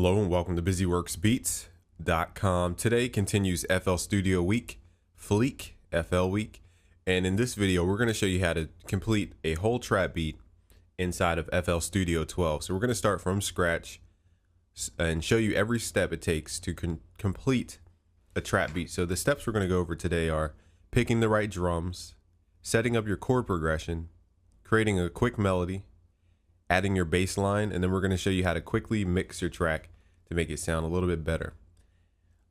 Hello and welcome to BusyWorksBeats.com. Today continues FL Studio Week, Fleek FL Week, and in this video we're going to show you how to complete a whole trap beat inside of FL Studio 12. So we're going to start from scratch and show you every step it takes to complete a trap beat. So the steps we're going to go over today are picking the right drums, setting up your chord progression, creating a quick melody, adding your bass line, and then we're going to show you how to quickly mix your track to make it sound a little bit better.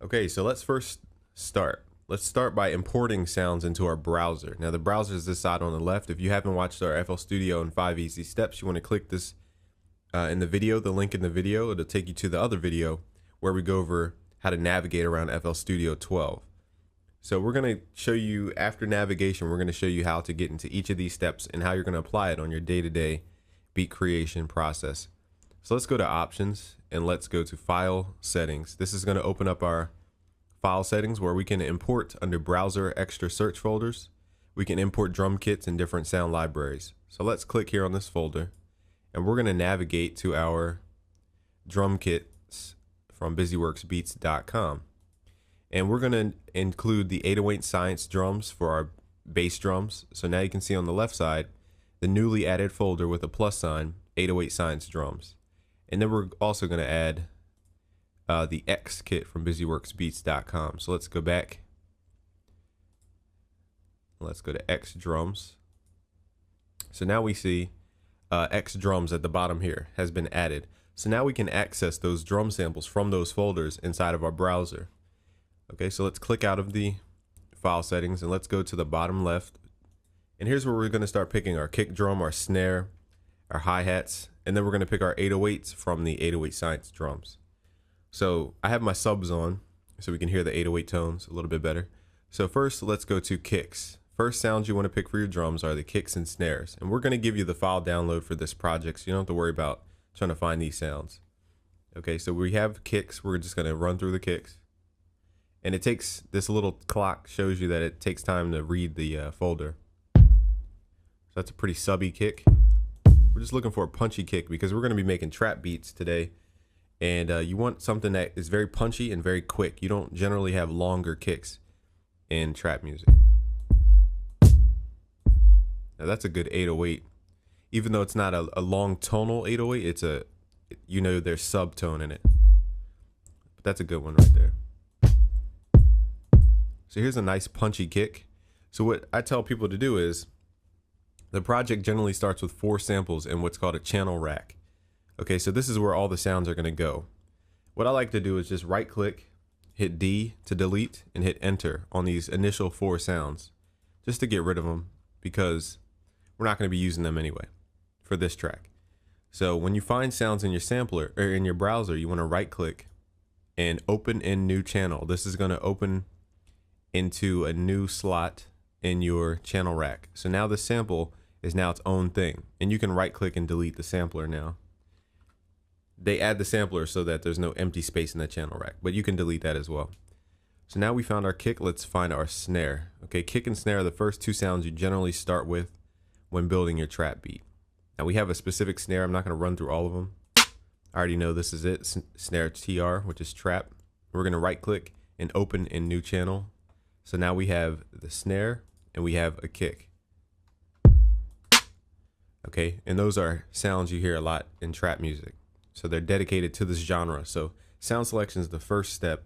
Okay, so let's first start. Let's start by importing sounds into our browser. Now the browser is this side on the left. If you haven't watched our FL Studio in 5 easy steps, you want to click this in the video, the link in the video. It'll take you to the other video where we go over how to navigate around FL Studio 12. So we're going to show you, after navigation, we're going to show you how to get into each of these steps and how you're going to apply it on your day-to-day beat creation process. So let's go to options and let's go to file settings. This is going to open up our file settings where we can import under browser extra search folders. We can import drum kits and different sound libraries. So let's click here on this folder and we're going to navigate to our drum kits from busyworksbeats.com. And we're going to include the 808 Science drums for our bass drums. So now you can see on the left side the newly added folder with a plus sign, 808 Science drums. And then we're also going to add the X kit from busyworksbeats.com. So let's go back. Let's go to X drums. So now we see X drums at the bottom here has been added. So now we can access those drum samples from those folders inside of our browser. Okay, so let's click out of the file settings and let's go to the bottom left. And here's where we're going to start picking our kick drum, our snare, our hi-hats, and then we're going to pick our 808s from the 808 Science drums. So I have my subs on so we can hear the 808 tones a little bit better. So first, let's go to kicks. First sounds you want to pick for your drums are the kicks and snares. And we're going to give you the file download for this project, so you don't have to worry about trying to find these sounds. Okay, so we have kicks. We're just going to run through the kicks. And it takes, this little clock shows you that it takes time to read the folder. That's a pretty subby kick. We're just looking for a punchy kick because we're going to be making trap beats today. And you want something that is very punchy and very quick. You don't generally have longer kicks in trap music. Now that's a good 808. Even though it's not a long tonal 808, it's a, you know, there's subtone in it. But that's a good one right there. So here's a nice punchy kick. So what I tell people to do is, the project generally starts with 4 samples in what's called a channel rack. Okay, so this is where all the sounds are going to go. What I like to do is just right click, hit D to delete, and hit enter on these initial 4 sounds just to get rid of them because we're not going to be using them anyway for this track. So when you find sounds in your sampler or in your browser, you want to right click and open in new channel. This is going to open into a new slot in your channel rack. So now the sample is now its own thing, and you can right click and delete the sampler. Now they add the sampler so that there's no empty space in the channel rack, but you can delete that as well. So now we found our kick. Let's find our snare. Okay, kick and snare are the first 2 sounds you generally start with when building your trap beat. Now we have a specific snare. I'm not going to run through all of them. I already know this is it, snare TR, which is trap. We're going to right click and open in new channel. So now we have the snare and we have a kick. Okay, and those are sounds you hear a lot in trap music. So they're dedicated to this genre. So sound selection is the first step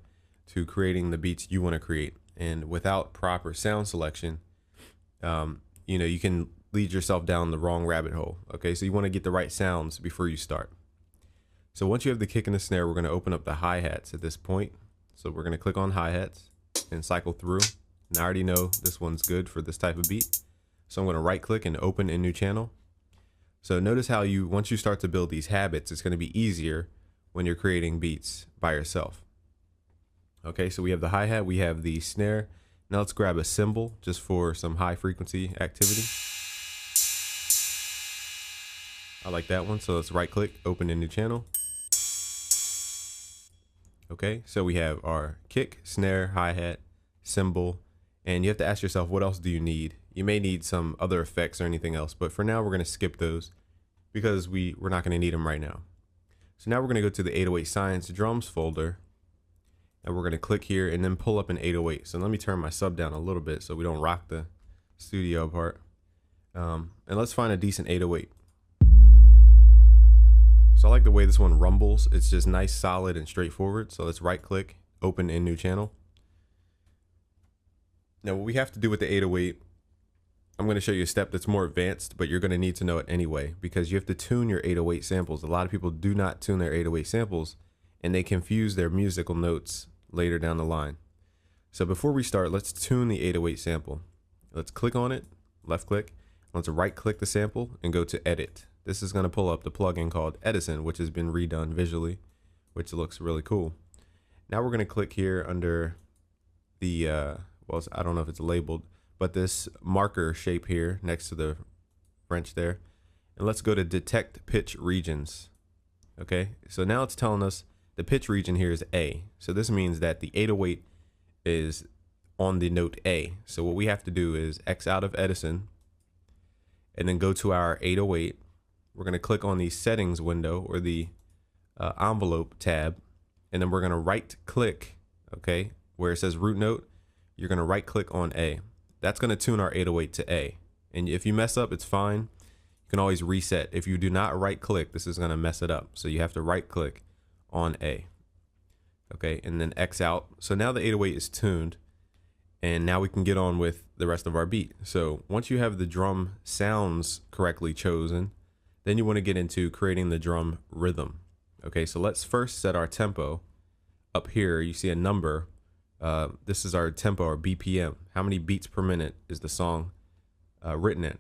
to creating the beats you want to create. And without proper sound selection, you know, you can lead yourself down the wrong rabbit hole. Okay, so you want to get the right sounds before you start. So once you have the kick and the snare, we're going to open up the hi-hats at this point. So we're going to click on hi-hats and cycle through. And I already know this one's good for this type of beat. So I'm going to right click and open in new channel. So notice how once you start to build these habits, it's going to be easier when you're creating beats by yourself. Okay, so we have the hi-hat, we have the snare. Now let's grab a cymbal just for some high frequency activity. I like that one. So let's right click, open in new channel. Okay, so we have our kick, snare, hi-hat, cymbal, and you have to ask yourself, what else do you need? You may need some other effects or anything else, but for now we're going to skip those because we're not going to need them right now. So now we're going to go to the 808 Science Drums folder, and we're going to click here and then pull up an 808. So let me turn my sub down a little bit so we don't rock the studio apart. And let's find a decent 808. So I like the way this one rumbles. It's just nice, solid, and straightforward. So let's right click, open in new channel. Now what we have to do with the 808, I'm going to show you a step that's more advanced, but you're going to need to know it anyway, because you have to tune your 808 samples. A lot of people do not tune their 808 samples, and they confuse their musical notes later down the line. So before we start, let's tune the 808 sample. Let's click on it, left click. Let's right click the sample and go to edit. This is going to pull up the plugin called Edison, which has been redone visually, which looks really cool. Now we're going to click here under the, well, I don't know if it's labeled, but this marker shape here next to the French there. And let's go to detect pitch regions. Okay, so now it's telling us the pitch region here is A. So this means that the 808 is on the note A. So what we have to do is X out of Edison and then go to our 808. We're going to click on the settings window or the envelope tab, and then we're going to right click, okay, where it says root note. You're going to right click on A. That's going to tune our 808 to A. And if you mess up, it's fine. You can always reset. If you do not right click, this is going to mess it up. So you have to right click on A. Okay, and then X out. So now the 808 is tuned, and now we can get on with the rest of our beat. So once you have the drum sounds correctly chosen, then you want to get into creating the drum rhythm. Okay, so let's first set our tempo. Up here, you see a number. This is our tempo or BPM. How many beats per minute is the song written in?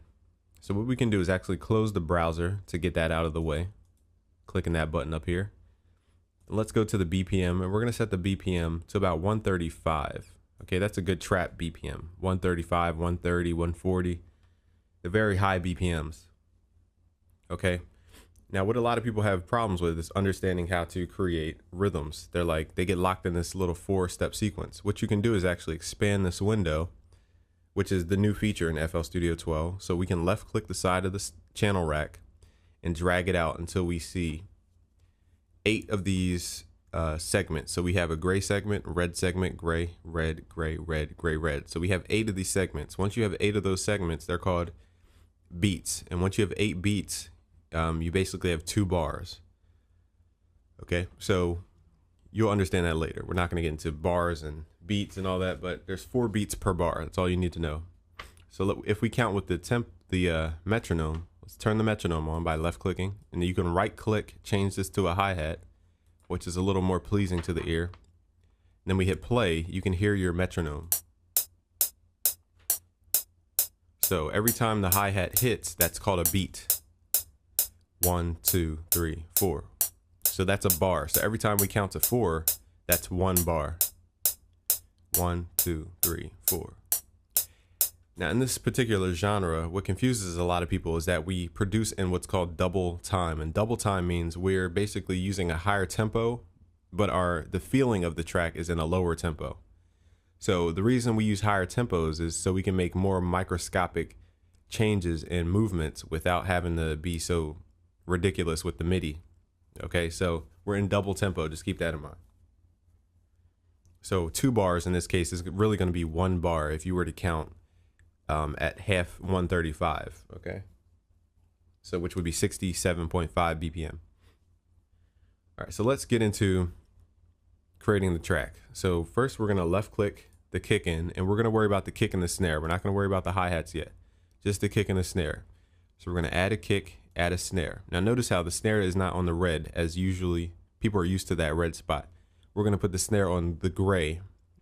So what we can do is actually close the browser to get that out of the way. Clicking that button up here. Let's go to the BPM, and we're going to set the BPM to about 135. Okay, that's a good trap BPM. 135, 130, 140. They're very high BPMs. Okay. Now, what a lot of people have problems with is understanding how to create rhythms. They get locked in this little 4-step sequence. What you can do is actually expand this window, which is the new feature in FL Studio 12. So we can left click the side of the channel rack and drag it out until we see 8 of these segments. So we have a gray segment, red segment, gray, red, gray, red, gray, red. So we have 8 of these segments. Once you have 8 of those segments, they're called beats. And once you have 8 beats, you basically have 2 bars. Okay, so you'll understand that later. We're not going to get into bars and beats and all that, but there's 4 beats per bar. That's all you need to know. So if we count with the metronome, let's turn the metronome on by left clicking, and then you can right click, change this to a hi-hat, which is a little more pleasing to the ear. And then we hit play, you can hear your metronome. So every time the hi-hat hits, that's called a beat. 1, 2, 3, 4. So that's a bar. So every time we count to 4, that's 1 bar. 1, 2, 3, 4. Now in this particular genre, what confuses a lot of people is that we produce in what's called double time. And double time means we're basically using a higher tempo, but the feeling of the track is in a lower tempo. So the reason we use higher tempos is so we can make more microscopic changes in movements without having to be so ridiculous with the MIDI. Okay, so we're in double tempo, just keep that in mind. So 2 bars in this case is really going to be 1 bar if you were to count at half 135. Okay, so which would be 67.5 BPM. All right, so let's get into creating the track. So first we're going to left click the kick in, and we're going to worry about the kick and the snare. We're not going to worry about the hi-hats yet, just the kick and the snare. So we're going to add a kick, add a snare. Now notice how the snare is not on the red, as usually people are used to that red spot. We're going to put the snare on the gray.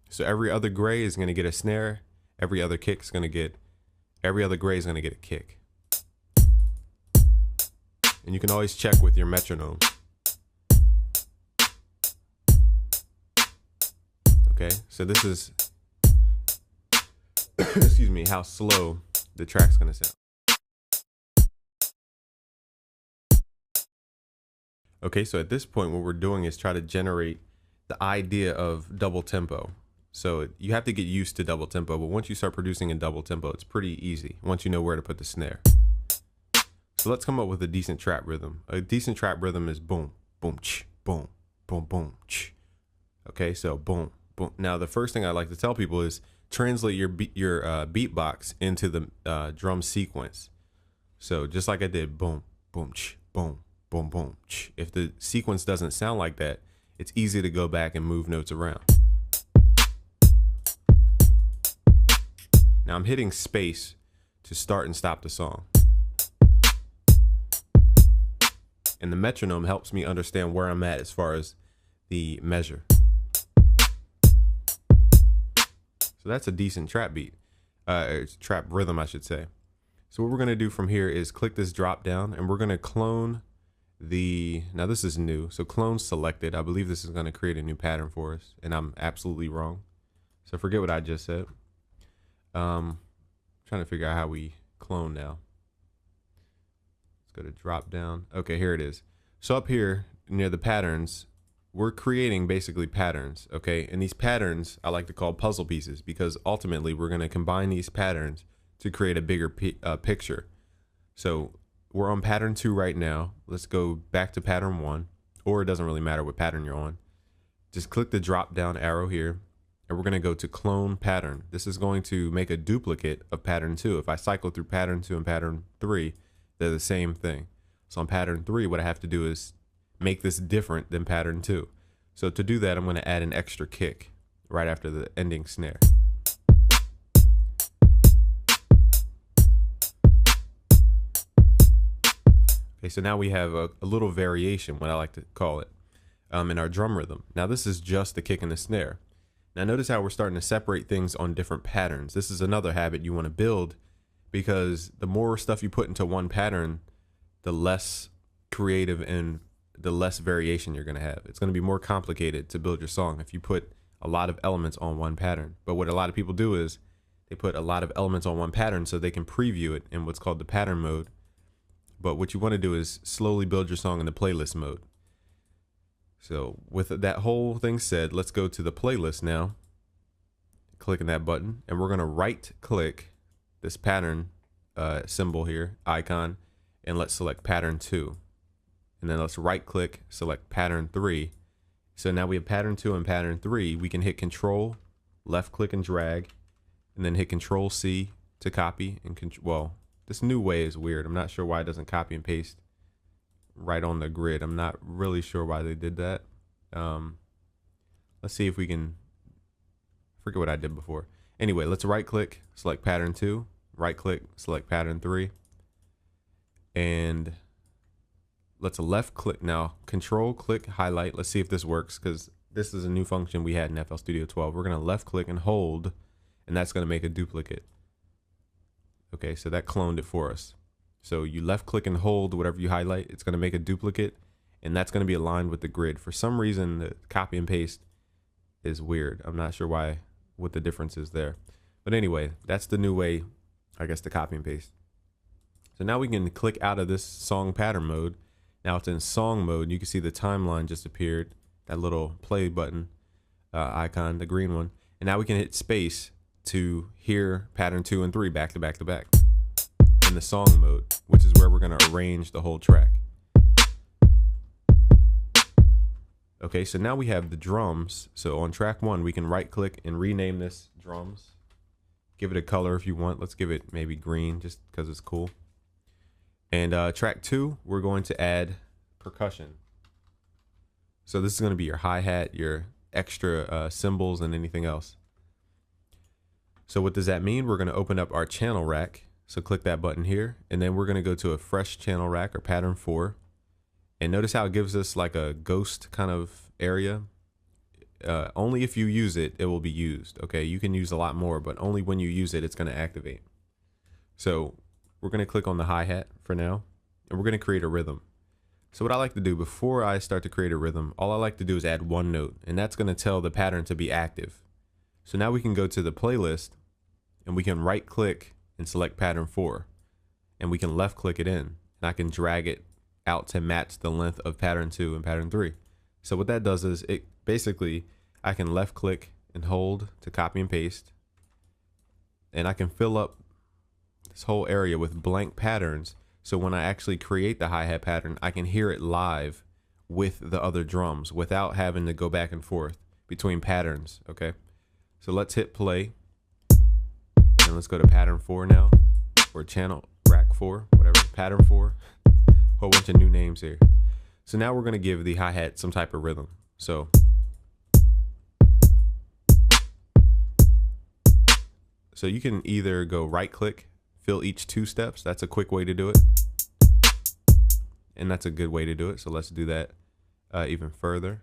So every other gray is going to get a snare. Every other gray is going to get a kick. And you can always check with your metronome. Okay, so this is, excuse me, how slow the track's going to sound. Okay, so at this point, what we're doing is try to generate the idea of double tempo. So you have to get used to double tempo, but once you start producing in double tempo, it's pretty easy once you know where to put the snare. So let's come up with a decent trap rhythm. A decent trap rhythm is boom, boom, ch, boom, boom, boom, ch. Okay, so boom, boom. Now the first thing I like to tell people is translate your beatbox into the drum sequence. So just like I did, boom, boom, ch, boom, boom, boom, ch. If the sequence doesn't sound like that, it's easy to go back and move notes around. Now I'm hitting space to start and stop the song. And the metronome helps me understand where I'm at as far as the measure. So that's a decent trap beat, trap rhythm, I should say. So what we're gonna do from here is click this drop down and we're gonna clone now this is new, so clone selected. I believe this is gonna create a new pattern for us and I'm absolutely wrong. So forget what I just said. Trying to figure out how we clone now. Let's go to drop down. Okay, here it is. So up here near the patterns, we're creating basically patterns, okay? And these patterns I like to call puzzle pieces because ultimately we're going to combine these patterns to create a bigger picture. So we're on pattern 2 right now. Let's go back to pattern 1, or it doesn't really matter what pattern you're on. Just click the drop down arrow here and we're going to go to clone pattern. This is going to make a duplicate of pattern 2. If I cycle through pattern 2 and pattern 3, they're the same thing. So on pattern 3, what I have to do is make this different than pattern 2. So to do that, I'm going to add an extra kick right after the ending snare. Okay, so now we have a little variation, what I like to call it, in our drum rhythm. Now this is just the kick and the snare. Now notice how we're starting to separate things on different patterns. This is another habit you want to build because the more stuff you put into one pattern, the less creative and the less variation you're going to have. It's going to be more complicated to build your song if you put a lot of elements on one pattern. But what a lot of people do is they put a lot of elements on one pattern so they can preview it in what's called the pattern mode. But what you want to do is slowly build your song in the playlist mode. So with that whole thing said, let's go to the playlist now. Clicking that button and we're going to right click this pattern symbol here, icon, and let's select pattern 2. And then let's right click, select pattern 3. So now we have pattern 2 and pattern 3. We can hit control, left click and drag, and then hit control C to copy. And well, this new way is weird. I'm not sure why it doesn't copy and paste right on the grid. I'm not really sure why they did that. Let's see if we can, forget what I did before. Anyway, let's right click, select pattern 2, right click, select pattern 3. And let's left click now, control click highlight. Let's see if this works because this is a new function we had in FL Studio 12. We're going to left click and hold, and that's going to make a duplicate. Okay, so that cloned it for us. So you left click and hold whatever you highlight, it's going to make a duplicate, and that's going to be aligned with the grid. For some reason, the copy and paste is weird. I'm not sure what the difference is there. But anyway, that's the new way, I guess, to copy and paste. So now we can click out of this song pattern mode. Now it's in song mode. You can see the timeline just appeared, that little play button icon, the green one. And now we can hit space to hear pattern 2 and 3 back to back to back in the song mode, which is where we're going to arrange the whole track. Okay, so now we have the drums. So on track 1, we can right click and rename this drums. Give it a color if you want. Let's give it maybe green just because it's cool. And track 2, we're going to add percussion. So this is going to be your hi-hat, your extra cymbals, and anything else. So what does that mean? We're going to open up our channel rack. So click that button here, and then we're going to go to a fresh channel rack or pattern 4. And notice how it gives us like a ghost kind of area. Only if you use it, it will be used. Okay, you can use a lot more, but only when you use it, it's going to activate. So we're going to click on the hi-hat for now, and we're going to create a rhythm. So what I like to do before I start to create a rhythm, all I like to do is add one note, and that's going to tell the pattern to be active. So now we can go to the playlist, and we can right click and select pattern 4, and we can left click it in, and I can drag it out to match the length of pattern 2 and pattern 3. So what that does is it basically, I can left click and hold to copy and paste, and I can fill up this whole area with blank patterns. So when I actually create the hi-hat pattern, I can hear it live with the other drums without having to go back and forth between patterns. Okay, so let's hit play and let's go to pattern 4 now, or channel rack 4, whatever, pattern 4. Whole bunch of new names here. So now we're going to give the hi-hat some type of rhythm. So you can either go right click, fill each 2 steps. That's a quick way to do it, and that's a good way to do it. So let's do that even further.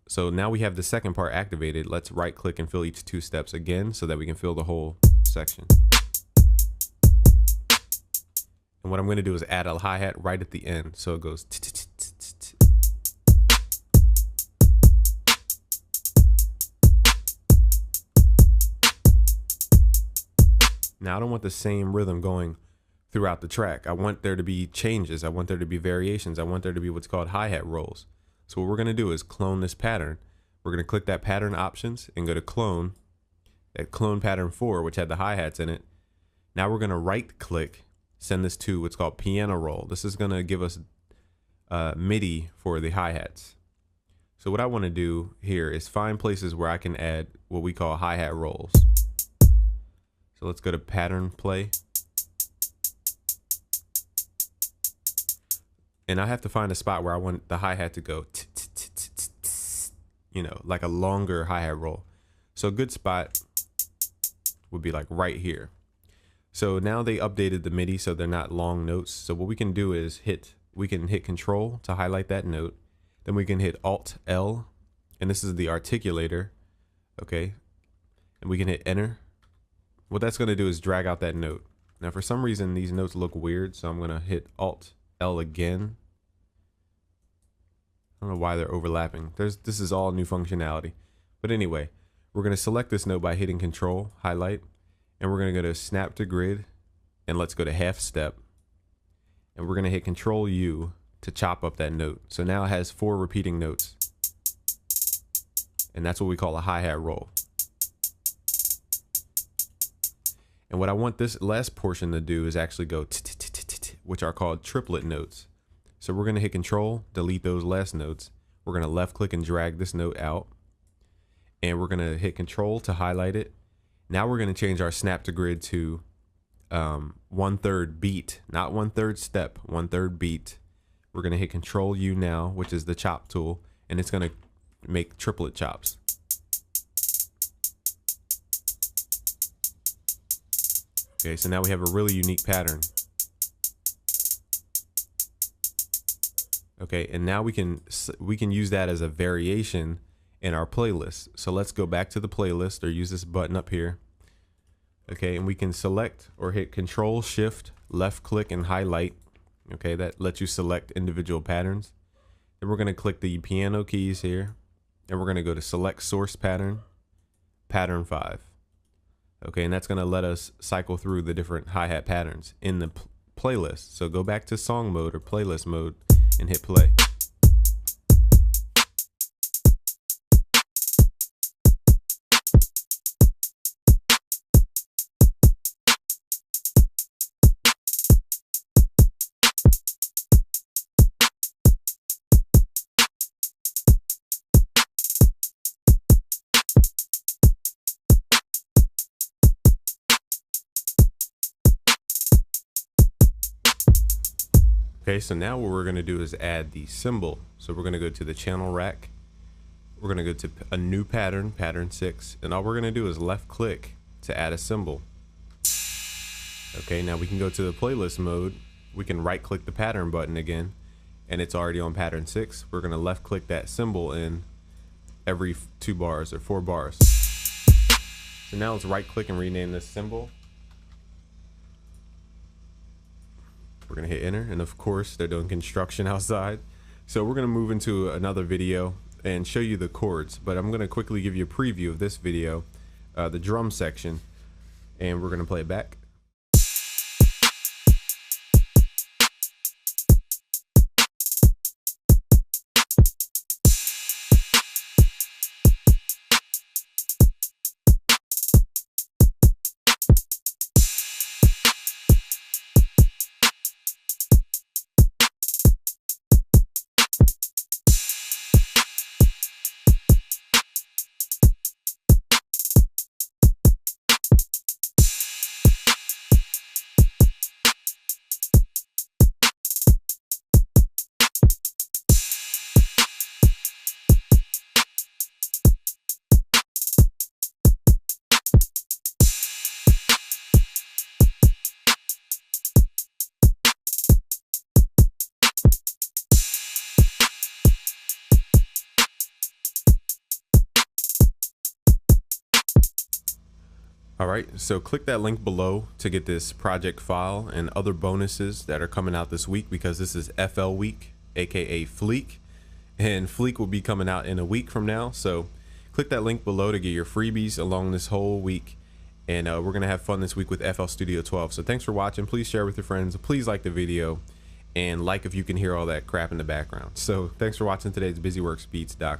So now we have the second part activated. Let's right click and fill each 2 steps again so that we can fill the whole section. And what I'm going to do is add a hi-hat right at the end, so it goes now I don't want the same rhythm going throughout the track. I want there to be changes. I want there to be variations. I want there to be what's called hi-hat rolls. So what we're going to do is clone this pattern. We're going to click that pattern options and go to clone, that clone pattern 4, which had the hi-hats in it. Now we're going to right click, send this to what's called piano roll. This is going to give us MIDI for the hi-hats. So what I want to do here is find places where I can add what we call hi-hat rolls. So let's go to pattern play. And I have to find a spot where I want the hi-hat to go, you know, like a longer hi-hat roll. So a good spot would be like right here. So now they updated the MIDI so they're not long notes. So what we can do is we can hit Control to highlight that note. Then we can hit Alt L, and this is the articulator, okay? And we can hit Enter. What that's gonna do is drag out that note. Now for some reason these notes look weird, so I'm gonna hit Alt L again. I don't know why they're overlapping. This is all new functionality. But anyway, we're gonna select this note by hitting Control, highlight, and we're gonna go to Snap to Grid, and let's go to half step. And we're gonna hit Control U to chop up that note. So now it has 4 repeating notes. And that's what we call a hi-hat roll. And what I want this last portion to do is actually go which are called triplet notes. So we're going to hit Control, delete those last notes. We're going to left click and drag this note out. And we're going to hit Control to highlight it. Now we're going to change our snap to grid to 1/3 beat, not 1/3 step, 1/3 beat. We're going to hit Control U now, which is the chop tool, and it's going to make triplet chops. Okay, so now we have a really unique pattern. Okay, and now we can use that as a variation in our playlist. So let's go back to the playlist, or use this button up here. Okay, and we can select or hit Control Shift left click and highlight. Okay, that lets you select individual patterns. Then we're going to click the piano keys here, and we're going to go to select source pattern, pattern 5. Okay, and that's going to let us cycle through the different hi-hat patterns in the playlist. So go back to song mode or playlist mode and hit play. Okay, so now what we're going to do is add the symbol. So we're going to go to the channel rack. We're going to go to a new pattern, pattern 6, and all we're going to do is left click to add a symbol. Okay, now we can go to the playlist mode. We can right click the pattern button again, and it's already on pattern 6. We're going to left click that symbol in every 2 bars or 4 bars. So now let's right click and rename this symbol. We're gonna hit enter, and of course they're doing construction outside. So we're gonna move into another video and show you the chords, but I'm gonna quickly give you a preview of this video, the drum section, and we're gonna play it back. All right, so click that link below to get this project file and other bonuses that are coming out this week, because this is FL week, aka Fleek, and Fleek will be coming out in a week from now. So click that link below to get your freebies along this whole week, and we're gonna have fun this week with FL Studio 12. So thanks for watching. Please share with your friends, please like the video, and like if you can hear all that crap in the background. So thanks for watching today. It's busyworksbeats.com.